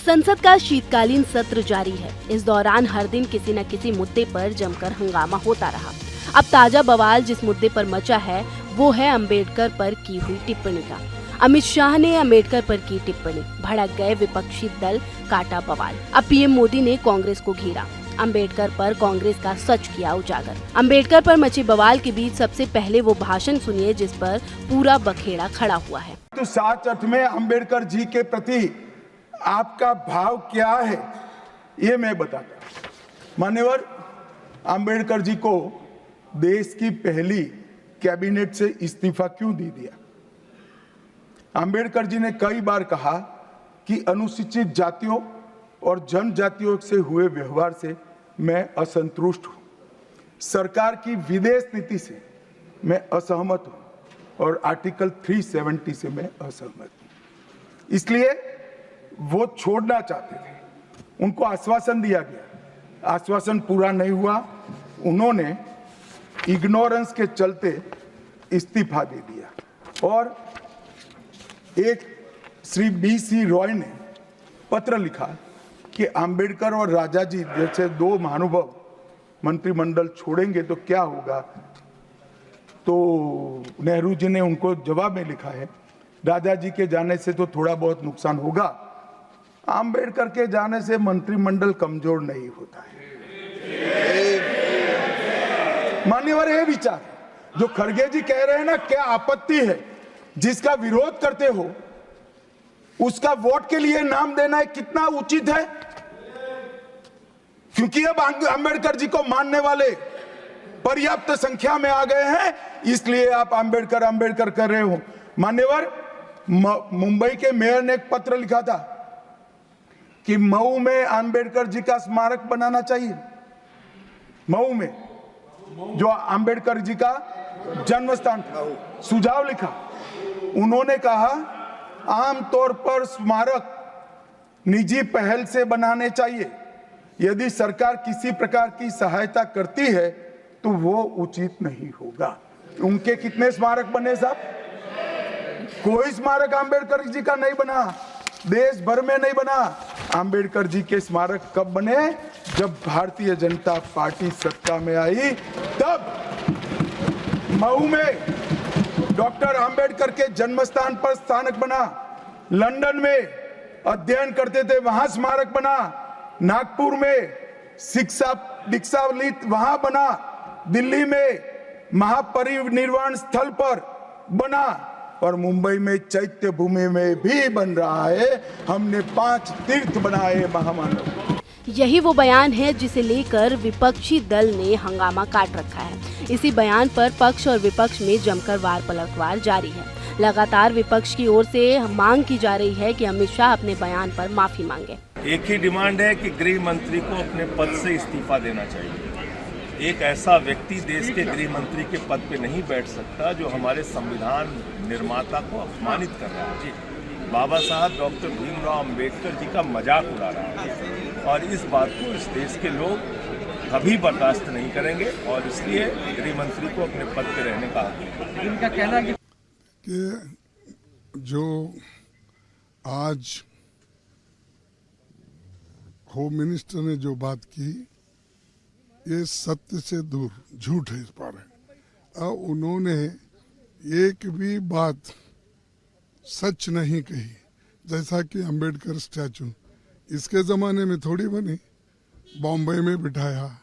संसद का शीतकालीन सत्र जारी है। इस दौरान हर दिन किसी न किसी मुद्दे पर जमकर हंगामा होता रहा। अब ताजा बवाल जिस मुद्दे पर मचा है वो है अंबेडकर पर की हुई टिप्पणी का। अमित शाह ने अंबेडकर पर की टिप्पणी, भड़क गए विपक्षी दल, काटा बवाल। अब पीएम मोदी ने कांग्रेस को घेरा, अंबेडकर पर कांग्रेस का सच किया उजागर। अंबेडकर पर मचे बवाल के बीच सबसे पहले वो भाषण सुनिए जिस पर पूरा बखेड़ा खड़ा हुआ है। तो साच अर्थ में अंबेडकर जी के प्रति आपका भाव क्या है ये मैं बताता। मान्यवर, अंबेडकर जी को देश की पहली कैबिनेट से इस्तीफा क्यों दे दिया? अंबेडकर जी ने कई बार कहा कि अनुसूचित जातियों और जनजातियों से हुए व्यवहार से मैं असंतुष्ट हूं, सरकार की विदेश नीति से मैं असहमत हूं और आर्टिकल 370 से मैं असहमत हूं। इसलिए वो छोड़ना चाहते थे, उनको आश्वासन दिया गया, आश्वासन पूरा नहीं हुआ, उन्होंने इग्नोरेंस के चलते इस्तीफा दे दिया। और एक श्री BC रॉय ने पत्र लिखा कि अंबेडकर और राजा जी जैसे दो महानुभाव मंत्रिमंडल छोड़ेंगे तो क्या होगा। तो नेहरू जी ने उनको जवाब में लिखा है, राजा जी के जाने से तो थोड़ा बहुत नुकसान होगा, अंबेडकर के जाने से मंत्रिमंडल कमजोर नहीं होता है। मान्यवर, ये विचार जो खड़गे जी कह रहे हैं ना, क्या आपत्ति है? जिसका विरोध करते हो उसका वोट के लिए नाम देना है, कितना उचित है? क्योंकि अब अंबेडकर जी को मानने वाले पर्याप्त संख्या में आ गए हैं, इसलिए आप अंबेडकर अंबेडकर कर रहे हो। मान्यवर, मुंबई के मेयर ने एक पत्र लिखा था कि मऊ में अंबेडकर जी का स्मारक बनाना चाहिए। मऊ में जो अंबेडकर जी का जन्म स्थान था, सुझाव लिखा। उन्होंने कहा आमतौर पर स्मारक निजी पहल से बनाने चाहिए, यदि सरकार किसी प्रकार की सहायता करती है तो वो उचित नहीं होगा। उनके कितने स्मारक बने साहब? कोई स्मारक अंबेडकर जी का नहीं बना, देश भर में नहीं बना। अंबेडकर जी के स्मारक कब बने? जब भारतीय जनता पार्टी सत्ता में आई, तब मऊ में डॉक्टर अंबेडकर के जन्म स्थान पर स्मारक बना, लंदन में अध्ययन करते थे वहां स्मारक बना, नागपुर में शिक्षा दीक्षावलित वहां बना, दिल्ली में महापरिनिर्वाण स्थल पर बना और मुंबई में चैत्य भूमि में भी बन रहा है। हमने 5 तीर्थ बनाए महामानव। यही वो बयान है जिसे लेकर विपक्षी दल ने हंगामा काट रखा है। इसी बयान पर पक्ष और विपक्ष में जमकर वार पलटवार जारी है। लगातार विपक्ष की ओर से मांग की जा रही है कि अमित शाह अपने बयान पर माफी मांगे। एक ही डिमांड है कि गृह मंत्री को अपने पद से इस्तीफा देना चाहिए। एक ऐसा व्यक्ति देश के गृह मंत्री के पद पे नहीं बैठ सकता जो हमारे संविधान निर्माता को अपमानित कर रहा है। बाबा साहब डॉक्टर भीमराव अंबेडकर जी का मजाक उड़ा रहा है और इस बात को इस देश के लोग कभी बर्दाश्त नहीं करेंगे और इसलिए गृह मंत्री को अपने पद पे रहने का हक है। इनका कहना है कि जो आज होम मिनिस्टर ने जो बात की ये सत्य से दूर झूठ है। इस पर अब उन्होंने एक भी बात सच नहीं कही। जैसा कि अंबेडकर स्टैचू इसके ज़माने में थोड़ी बनी, बॉम्बे में बिठाया,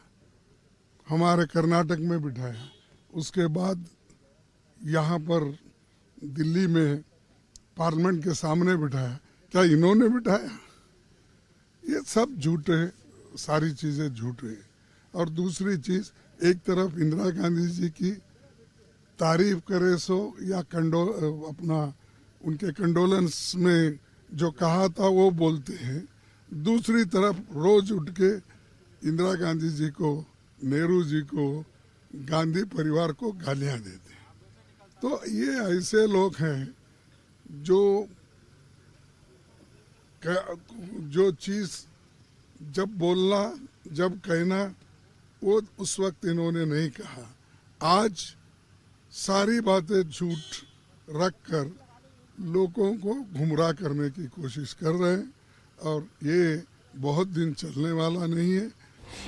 हमारे कर्नाटक में बिठाया, उसके बाद यहाँ पर दिल्ली में पार्लियामेंट के सामने बिठाया। क्या इन्होंने बिठाया? ये सब झूठे, सारी चीज़ें झूठे। और दूसरी चीज़, एक तरफ इंदिरा गांधी जी की तारीफ करे सो या अपना उनके कंडोलेंस में जो कहा था वो बोलते हैं, दूसरी तरफ रोज उठ के इंदिरा गांधी जी को, नेहरू जी को, गांधी परिवार को गालियां देते हैं। तो ये ऐसे लोग हैं जो चीज़ जब बोलना, जब कहना, वो उस वक्त इन्होंने नहीं कहा। आज सारी बातें झूठ रख कर लोगों को गुमराह करने की कोशिश कर रहे हैं और ये बहुत दिन चलने वाला नहीं है।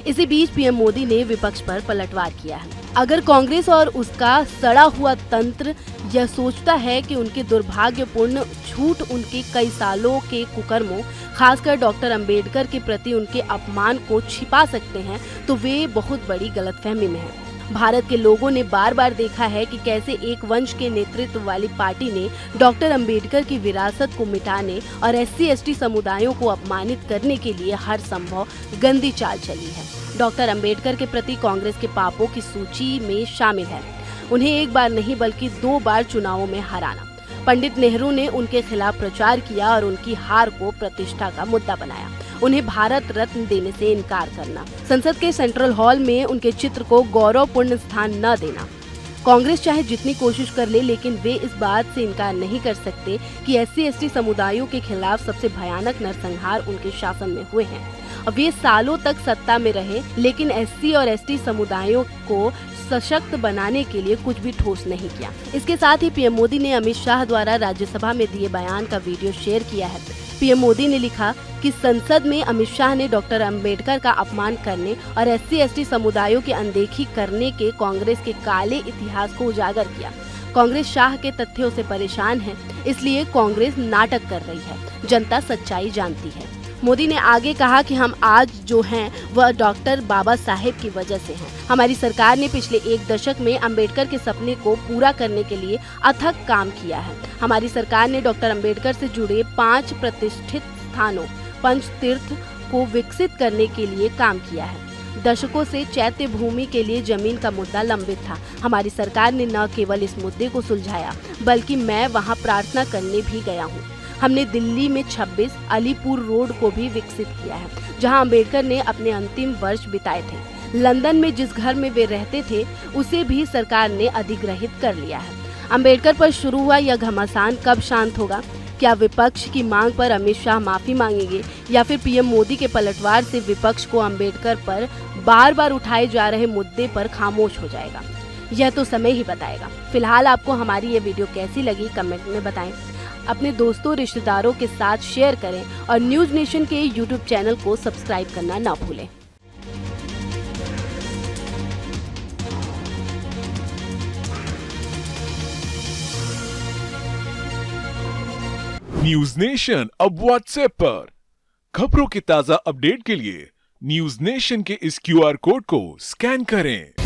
इसी बीच पीएम मोदी ने विपक्ष पर पलटवार किया है। अगर कांग्रेस और उसका सड़ा हुआ तंत्र यह सोचता है कि उनके दुर्भाग्यपूर्ण झूठ उनके कई सालों के कुकर्मों, खासकर डॉक्टर अंबेडकर के प्रति उनके अपमान को छिपा सकते हैं, तो वे बहुत बड़ी गलतफहमी में हैं। भारत के लोगों ने बार बार देखा है कि कैसे एक वंश के नेतृत्व वाली पार्टी ने डॉक्टर अंबेडकर की विरासत को मिटाने और SC/ST समुदायों को अपमानित करने के लिए हर संभव गंदी चाल चली है। डॉक्टर अंबेडकर के प्रति कांग्रेस के पापों की सूची में शामिल है उन्हें एक बार नहीं बल्कि 2 बार चुनावों में हराना। पंडित नेहरू ने उनके खिलाफ प्रचार किया और उनकी हार को प्रतिष्ठा का मुद्दा बनाया। उन्हें भारत रत्न देने से इनकार करना, संसद के सेंट्रल हॉल में उनके चित्र को गौरवपूर्ण स्थान न देना। कांग्रेस चाहे जितनी कोशिश कर ले, लेकिन वे इस बात से इनकार नहीं कर सकते कि SC/ST समुदायों के खिलाफ सबसे भयानक नरसंहार उनके शासन में हुए हैं। अब वे सालों तक सत्ता में रहे, लेकिन SC और ST समुदायों को सशक्त बनाने के लिए कुछ भी ठोस नहीं किया। इसके साथ ही पीएम मोदी ने अमित शाह द्वारा राज्यसभा में दिए बयान का वीडियो शेयर किया है। पीएम मोदी ने लिखा कि संसद में अमित शाह ने डॉक्टर अंबेडकर का अपमान करने और SC/ST समुदायों की अनदेखी करने के कांग्रेस के काले इतिहास को उजागर किया। कांग्रेस शाह के तथ्यों से परेशान है, इसलिए कांग्रेस नाटक कर रही है। जनता सच्चाई जानती है। मोदी ने आगे कहा कि हम आज जो हैं वह डॉक्टर बाबा साहेब की वजह से हैं। हमारी सरकार ने पिछले 1 दशक में अंबेडकर के सपने को पूरा करने के लिए अथक काम किया है। हमारी सरकार ने डॉक्टर अंबेडकर से जुड़े 5 प्रतिष्ठित स्थानों, पंच तीर्थ को विकसित करने के लिए काम किया है। दशकों से चैत्य भूमि के लिए जमीन का मुद्दा लंबित था। हमारी सरकार ने न केवल इस मुद्दे को सुलझाया, बल्कि मैं वहां प्रार्थना करने भी गया हूं। हमने दिल्ली में 26 अलीपुर रोड को भी विकसित किया है, जहां अंबेडकर ने अपने अंतिम वर्ष बिताए थे। लंदन में जिस घर में वे रहते थे, उसे भी सरकार ने अधिग्रहित कर लिया है। अंबेडकर पर शुरू हुआ यह घमासान कब शांत होगा? क्या विपक्ष की मांग पर अमित शाह माफी मांगेंगे, या फिर पीएम मोदी के पलटवार से विपक्ष को अंबेडकर पर बार बार उठाए जा रहे मुद्दे पर खामोश हो जाएगा? यह तो समय ही बताएगा। फिलहाल आपको हमारी ये वीडियो कैसी लगी कमेंट में बताएं। अपने दोस्तों रिश्तेदारों के साथ शेयर करें और न्यूज नेशन के YouTube चैनल को सब्सक्राइब करना ना भूलें। न्यूज नेशन अब व्हाट्सएप पर खबरों के ताजा अपडेट के लिए न्यूज नेशन के इस QR कोड को स्कैन करें।